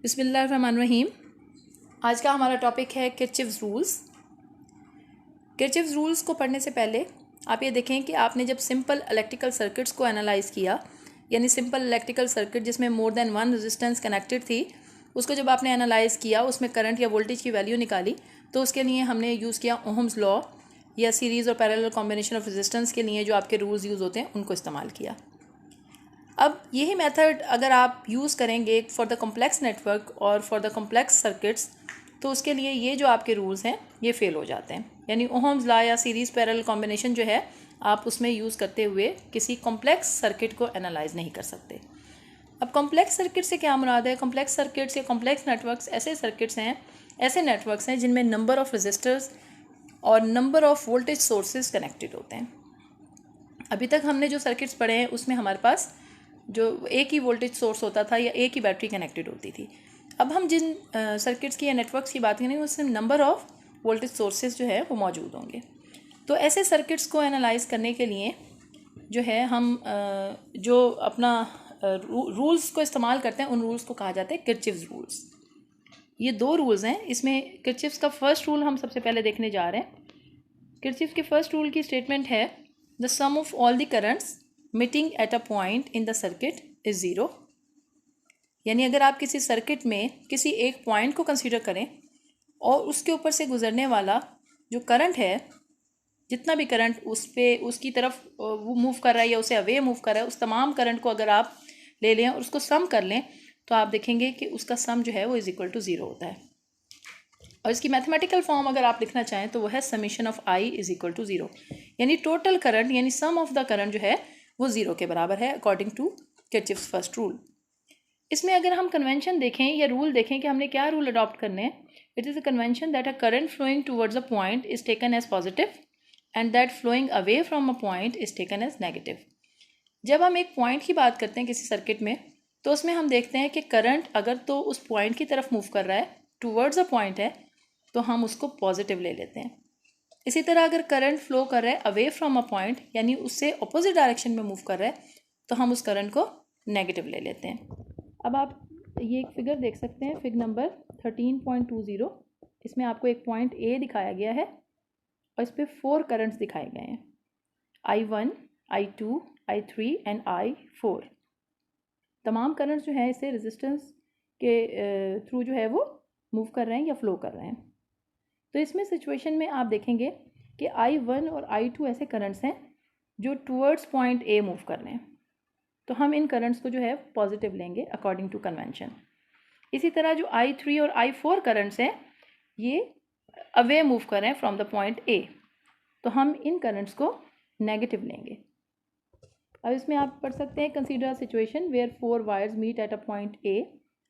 बिस्मिल्लाहिर्रहमानिर्रहीम। आज का हमारा टॉपिक है किरचॉफ्स रूल्स। किरचॉफ्स रूल्स को पढ़ने से पहले आप ये देखें कि आपने जब सिंपल इलेक्ट्रिकल सर्किट्स को एनालाइज़ किया, यानी सिंपल इलेक्ट्रिकल सर्किट जिसमें more than one resistance connected थी, उसको जब आपने एनालाइज़ किया, उसमें करंट या वोल्टेज की वैल्यू निकाली, तो उसके लिए हमने यूज़ किया ओहम्स लॉ या सीरीज़ और पैरेलल कॉम्बिनेशन ऑफ रेजिस्टेंस के लिए जो आपके रूल्स यूज़ होते हैं उनको इस्तेमाल किया। अब यही मेथड अगर आप यूज़ करेंगे फॉर द कॉम्प्लेक्स नेटवर्क और फॉर द कॉम्प्लेक्स सर्किट्स, तो उसके लिए ये जो आपके रूल्स हैं ये फेल हो जाते हैं। यानी ओहम्स लॉ या सीरीज़ पैरेलल कॉम्बिनेशन जो है आप उसमें यूज़ करते हुए किसी कॉम्प्लेक्स सर्किट को एनालाइज नहीं कर सकते। अब कॉम्प्लेक्स सर्किट से क्या मुराद है? कॉम्प्लेक्स सर्किट्स या कॉम्प्लेक्स नेटवर्क्स ऐसे सर्किट्स हैं, ऐसे नेटवर्क्स हैं जिनमें नंबर ऑफ़ रजिस्टर्स और number of voltage sources connected होते हैं। अभी तक हमने जो सर्किट्स पढ़े हैं उसमें हमारे पास जो एक ही वोल्टेज सोर्स होता था या एक ही बैटरी कनेक्टेड होती थी। अब हम जिन सर्किट्स की या नेटवर्क्स की बात करेंगे उसमें नंबर ऑफ़ वोल्टेज सोर्सेज जो है वो मौजूद होंगे। तो ऐसे सर्किट्स को एनालाइज करने के लिए जो है हम जो अपना रूल्स को इस्तेमाल करते हैं, उन रूल्स को कहा जाता है किरचॉफ्स रूल्स। ये दो रूल्स हैं। इसमें किरचॉफ्स का फर्स्ट रूल हम सबसे पहले देखने जा रहे हैं। किरचॉफ के फर्स्ट रूल की स्टेटमेंट है, the sum of all the currents meeting at a point in the circuit is zero. यानी अगर आप किसी सर्किट में किसी एक पॉइंट को कंसीडर करें और उसके ऊपर से गुजरने वाला जो करंट है, जितना भी करंट उस पर उसकी तरफ वो मूव कर रहा है या उसे अवे मूव कर रहा है, उस तमाम करंट को अगर आप ले लें और उसको सम कर लें तो आप देखेंगे कि उसका सम जो है वो इज़ इक्वल टू ज़ीरो होता है। और इसकी मैथमेटिकल फॉर्म अगर आप लिखना चाहें तो वो है summation of I is equal to zero. यानी टोटल करंट यानी सम ऑफ द करंट जो है वो ज़ीरो के बराबर है according to Kirchhoff's first rule. इसमें अगर हम कन्वेंशन देखें या रूल देखें कि हमने क्या रूल अडॉप्ट करने हैं, it is a convention that a current flowing towards a point is taken as positive and that flowing away from a point is taken as negative. जब हम एक पॉइंट की बात करते हैं किसी सर्किट में, तो उसमें हम देखते हैं कि करंट अगर तो उस पॉइंट की तरफ मूव कर रहा है, टूवर्ड्स अ पॉइंट है, तो हम उसको पॉजिटिव ले लेते हैं। इसी तरह अगर करंट फ्लो कर रहा है अवे फ्रॉम अ पॉइंट, यानी उससे अपोजिट डायरेक्शन में मूव कर रहा है, तो हम उस करंट को नेगेटिव ले लेते हैं। अब आप ये एक फिगर देख सकते हैं, फिगर नंबर 13.20। इसमें आपको एक पॉइंट ए दिखाया गया है और इस पर 4 करंट्स दिखाए गए हैं, I1, I2, I3 and I4। तमाम करंट्स जो हैं इससे रेजिस्टेंस के थ्रू जो है वो मूव कर रहे हैं या फ्लो कर रहे हैं। तो इसमें सिचुएशन में आप देखेंगे कि I1 और I2 ऐसे करंट्स हैं जो टूवर्ड्स पॉइंट ए मूव कर रहे हैं, तो हम इन करंट्स को जो है पॉजिटिव लेंगे अकॉर्डिंग टू कन्वेंशन। इसी तरह जो I3 और I4 करंट्स हैं ये अवे मूव कर रहे हैं फ्रॉम द पॉइंट ए, तो हम इन करंट्स को नेगेटिव लेंगे। अब इसमें आप पढ़ सकते हैं, consider situation where 4 wires meet at a point A.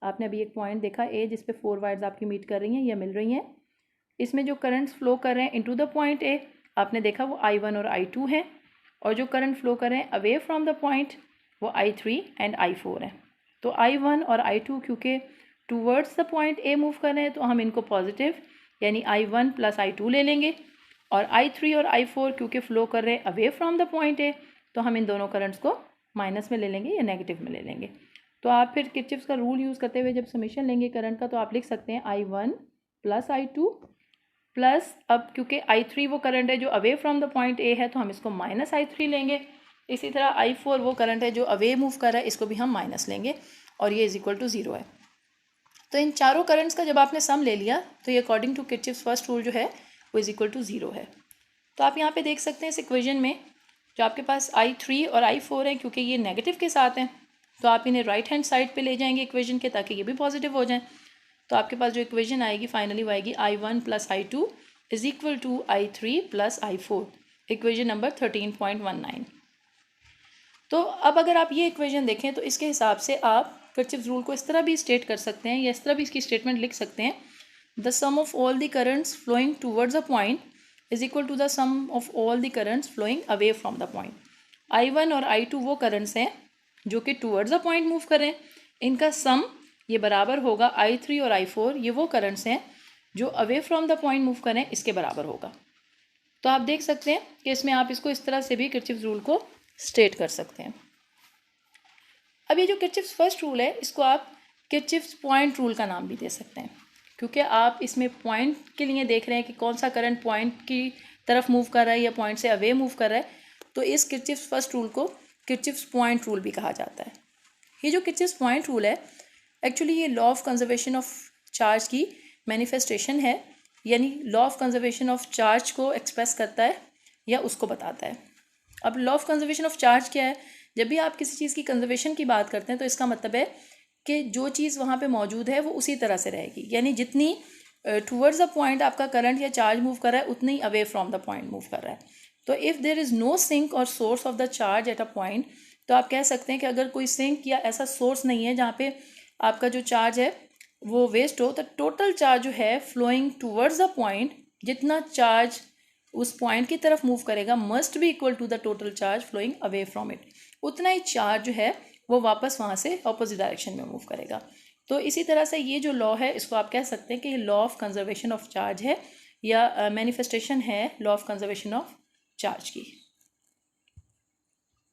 आपने अभी एक पॉइंट देखा ए जिस पे 4 वायर्स आपकी मीट कर रही हैं या मिल रही हैं। इसमें जो करंट्स फ्लो कर रहे हैं इनटू द पॉइंट ए, आपने देखा वो I1 और I2 हैं, और जो करंट फ्लो कर रहे हैं अवे फ्रॉम द पॉइंट वो I3 एंड I4 हैं। तो I1 और I2 क्योंकि towards the point A move कर रहे हैं, तो हम इनको पॉजिटिव यानी I1 प्लस I2 ले लेंगे, और I3 और I4 क्योंकि फ्लो कर रहे हैं away from the point A, तो हम इन दोनों करंट्स को माइनस में ले लेंगे या नेगेटिव में ले लेंगे। तो आप फिर किरचॉफ्स का रूल यूज़ करते हुए जब समीशन लेंगे करंट का, तो आप लिख सकते हैं I1 प्लस I2 प्लस, अब क्योंकि I3 वो करंट है जो away from the point A है, तो हम इसको माइनस I3 लेंगे। इसी तरह I4 वो करंट है जो अवे मूव कर रहा है, इसको भी हम माइनस लेंगे, और ये इज इक्वल टू ज़ीरो है। तो इन चारों करंट्स का जब आपने सम ले लिया, तो ये according to Kirchhoff's first rule जो है वो इज इक्वल टू ज़ीरो है। तो आप यहाँ पे देख सकते हैं इस इक्वेशन में जो आपके पास I3 और I4 है, क्योंकि ये नेगेटिव के साथ हैं, तो आप इन्हें राइट हैंड साइड पे ले जाएंगे इक्वेशन के, ताकि ये भी पॉजिटिव हो जाएं। तो आपके पास जो इक्वेशन आएगी फाइनली वो आएगी I1 plus I2 is equal to I3 plus I4, equation number 13.19। तो अब अगर आप ये इक्वेशन देखें तो इसके हिसाब से आप किरचॉफ्स रूल को इस तरह भी स्टेट कर सकते हैं, या इस तरह भी इसकी स्टेटमेंट लिख सकते हैं, the sum of all the currents flowing towards a point is equal to the sum of all the currents flowing away from the point. I1 और I2 वो करंट्स हैं जो कि टूवर्ड्स अ पॉइंट मूव करें, इनका सम ये बराबर होगा I3 और I4 ये वो करंट्स हैं जो away from the point move करें, इसके बराबर होगा। तो आप देख सकते हैं कि इसमें आप इसको इस तरह से भी किरचॉफ्स रूल को स्टेट कर सकते हैं। अब ये जो किरचॉफ्स फर्स्ट रूल है, इसको आप किरचॉफ्स पॉइंट रूल का नाम भी दे सकते हैं, क्योंकि आप इसमें पॉइंट के लिए देख रहे हैं कि कौन सा करंट पॉइंट की तरफ मूव कर रहा है या पॉइंट से अवे मूव कर रहा है, तो इस किरचॉफ्स फर्स्ट रूल को किरचॉफ्स पॉइंट रूल भी कहा जाता है। ये जो किरचॉफ्स पॉइंट रूल है, एक्चुअली ये law of conservation of charge की मैनिफेस्टेशन है, यानी law of conservation of charge को एक्सप्रेस करता है या उसको बताता है। अब law of conservation of charge क्या है? जब भी आप किसी चीज़ की कंजर्वेशन की बात करते हैं तो इसका मतलब है कि जो चीज़ वहाँ पे मौजूद है वो उसी तरह से रहेगी, यानी जितनी टूवर्ड्स द पॉइंट आपका करंट या चार्ज मूव कर रहा है उतनी away from the point move कर रहा है। तो if there is no sink और source of the charge at a point, तो आप कह सकते हैं कि अगर कोई सिंक या ऐसा सोर्स नहीं है जहाँ पे आपका जो चार्ज है वो वेस्ट हो, तो टोटल चार्ज जो है फ्लोइंग टूवर्ड्स द पॉइंट, जितना चार्ज उस पॉइंट की तरफ मूव करेगा must be equal to the total charge flowing away from it, उतना ही चार्ज जो है वो वापस वहाँ से ऑपोजिट डायरेक्शन में मूव करेगा। तो इसी तरह से ये जो लॉ है इसको आप कह सकते हैं कि ये law of conservation of charge है या मैनिफेस्टेशन है law of conservation of charge की।